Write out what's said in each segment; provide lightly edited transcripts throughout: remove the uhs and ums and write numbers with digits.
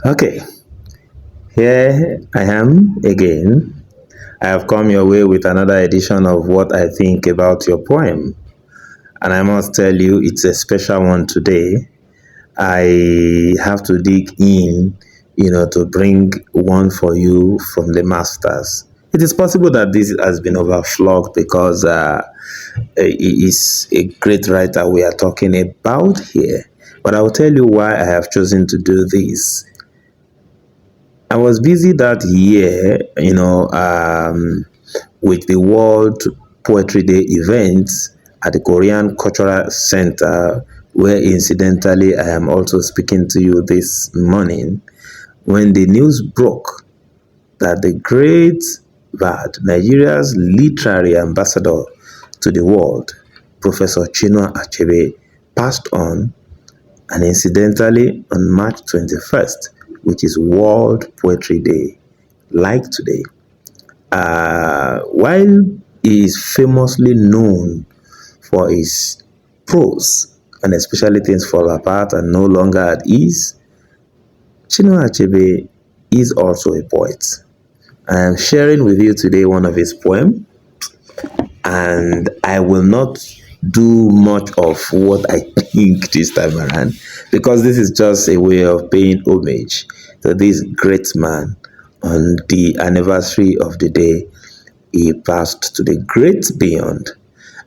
Okay, here I am again. I have come your way with another edition of what I think about your poem. And I must tell you, it's a special one today. I have to dig in, to bring one for you from the masters. It is possible that this has been overflogged because he is a great writer we are talking about here. But I will tell you why I have chosen to do this. I was busy that year, with the World Poetry Day event at the Korean Cultural Center, where incidentally I am also speaking to you this morning, when the news broke that the great Nigeria's literary ambassador to the world, Professor Chinua Achebe, passed on, and incidentally on March 21st, which is World Poetry Day, like today. While he is famously known for his prose, and especially things fall apart and no longer at ease, Chinua Achebe is also a poet. I am sharing with you today one of his poems, and I will not do much of what I think this time around because this is just a way of paying homage to this great man on the anniversary of the day he passed to the great beyond.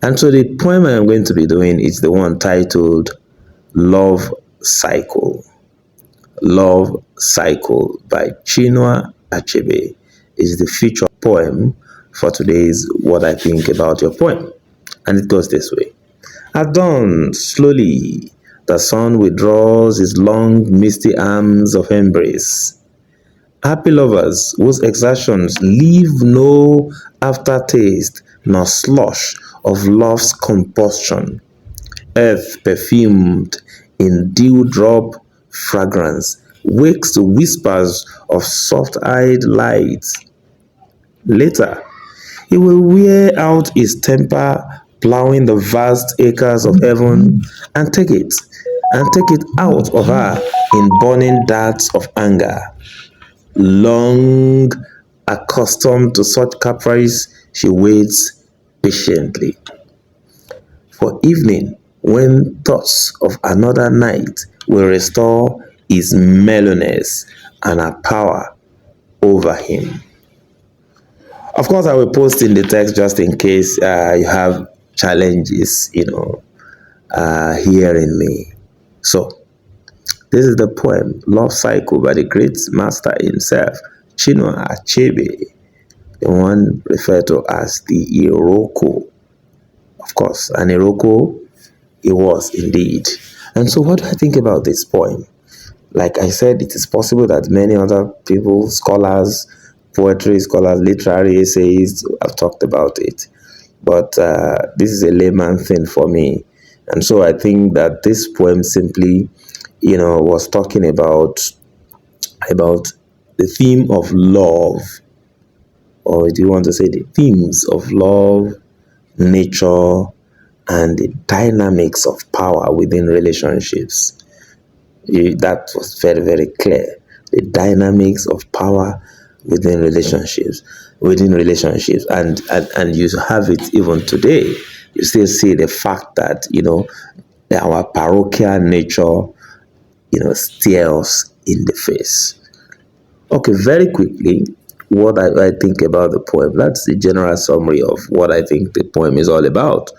And so the poem I am going to be doing is the one titled Love Cycle. Love Cycle by Chinua Achebe is the feature poem for today's What I Think About Your poem. And it goes this way. At dawn, slowly, the sun withdraws his long, misty arms of embrace. Happy lovers whose exertions leave no aftertaste nor slush of love's combustion. Earth perfumed in dewdrop fragrance wakes to whispers of soft-eyed light. Later, he will wear out his temper plowing the vast acres of heaven and take it out of her in burning darts of anger. Long accustomed to such caprice, she waits patiently for evening when thoughts of another night will restore his mellowness and her power over him. Of course, I will post in the text just in case you have challenges, hearing me. So, this is the poem Love Cycle by the great master himself, Chinua Achebe, the one referred to as the Iroko. Of course, an Iroko it was indeed. And so, what do I think about this poem? Like I said, it is possible that many other people, scholars, poetry scholars, literary essayists have talked about it. But this is a layman thing for me. And so I think that this poem simply, was talking about the theme of love, or do you want to say the themes of love, nature, and the dynamics of power within relationships. That was very, very clear. The dynamics of power within relationships, and you have it even today. You still see the fact that our parochial nature, stares in the face. Okay, very quickly, what I think about the poem. That's the general summary of what I think the poem is all about.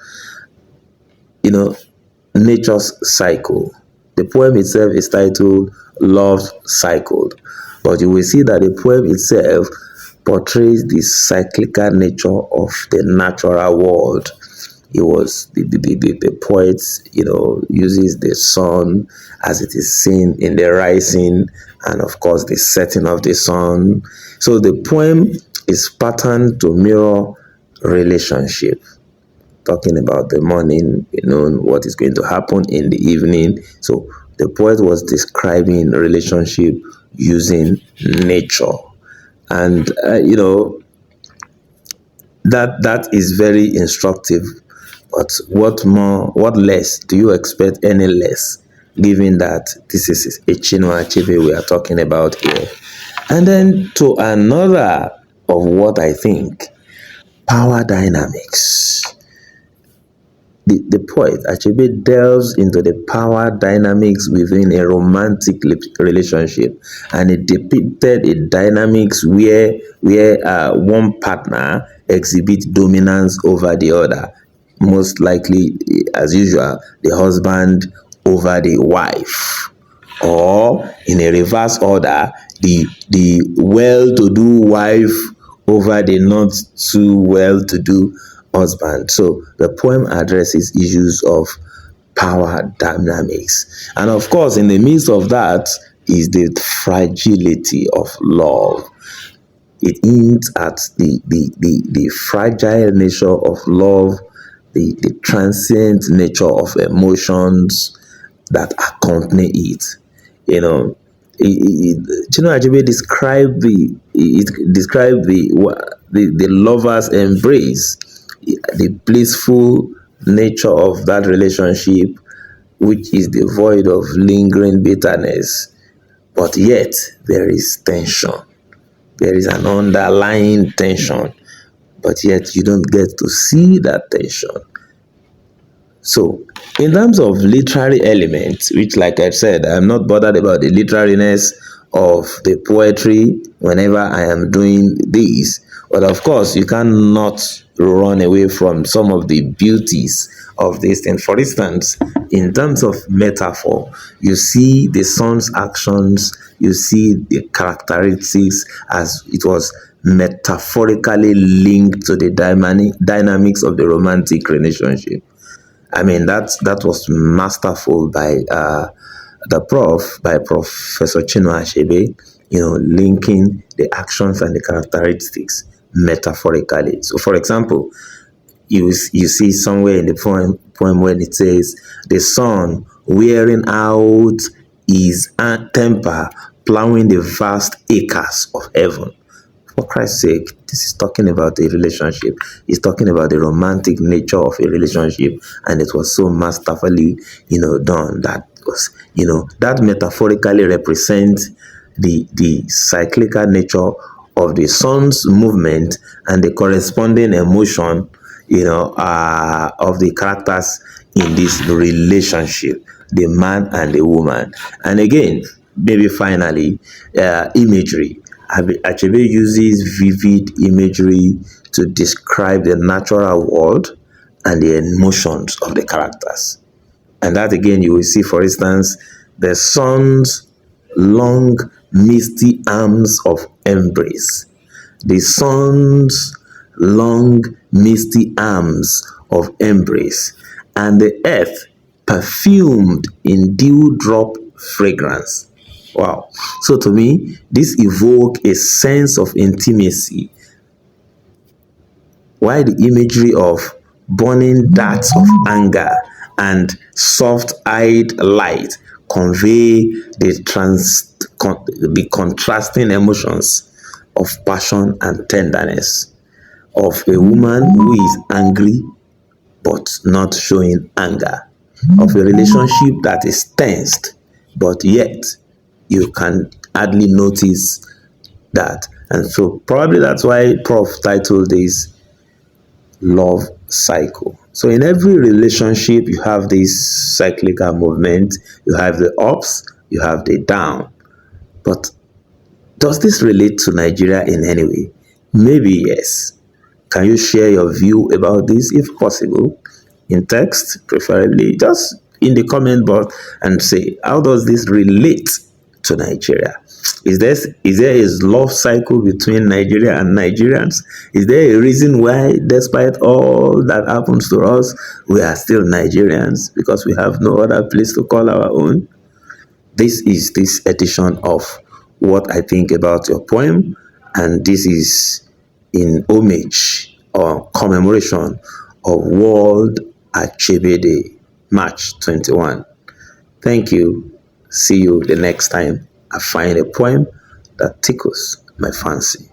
You know, nature's cycle. The poem itself is titled Love Cycled, but you will see that the poem itself portrays the cyclical nature of the natural world. It was the poet, uses the sun as it is seen in the rising and of course the setting of the sun. So the poem is patterned to mirror relationship, talking about the morning, what is going to happen in the evening. So the poet was describing relationship using nature. And, that is very instructive. But what more, what less do you expect any less given that this is a Chinua Achebe we are talking about here. And then to another of what I think, power dynamics. The poet Achebe delves into the power dynamics within a romantic relationship, and it depicted a dynamics where one partner exhibits dominance over the other, most likely, as usual, the husband over the wife, or in a reverse order, the well-to-do wife over the not too well-to-do husband. So the poem addresses issues of power dynamics, and of course, in the midst of that is the fragility of love. It hints at the fragile nature of love, the transient nature of emotions that accompany it. You know, Chinua Achebe described the lover's embrace, the blissful nature of that relationship, which is devoid of lingering bitterness, but yet there is tension. There is an underlying tension, but yet you don't get to see that tension. So, in terms of literary elements, which, like I said, I'm not bothered about the literariness of the poetry whenever I am doing this, but of course, you cannot run away from some of the beauties of this thing. For instance, in terms of metaphor, you see the son's actions, you see the characteristics as it was metaphorically linked to the dynamics of the romantic relationship. I mean, that was masterful by by Professor Chinua Achebe, linking the actions and the characteristics metaphorically. So, for example, you see somewhere in the poem when it says, the sun wearing out his temper, plowing the vast acres of heaven. For Christ's sake, this is talking about a relationship. It's talking about the romantic nature of a relationship, and it was so masterfully, done. That was, that metaphorically represents the cyclical nature of the sun's movement and the corresponding emotion, of the characters in this relationship, the man and the woman. And again, maybe finally, imagery. Achebe uses vivid imagery to describe the natural world and the emotions of the characters. And that again, you will see, for instance, the sun's long, misty arms of embrace. The sun's long, misty arms of embrace. And the earth perfumed in dewdrop fragrance. Wow. So to me, this evokes a sense of intimacy, while the imagery of burning darts of anger and soft-eyed light convey the contrasting emotions of passion and tenderness, of a woman who is angry but not showing anger, of a relationship that is tensed, but yet you can hardly notice that. And so probably that's why Prof titled this Love Cycle. So in every relationship, you have this cyclical movement. You have the ups, you have the down. But does this relate to Nigeria in any way? Maybe yes. Can you share your view about this, if possible, in text, preferably just in the comment box, and say, how does this relate to Nigeria? Is there a love cycle between Nigeria and Nigerians? Is there a reason why, despite all that happens to us, we are still Nigerians because we have no other place to call our own? This is this edition of what I think about your poem, and this is in homage or commemoration of World Achebe Day, March 21. Thank you. See you the next time I find a poem that tickles my fancy.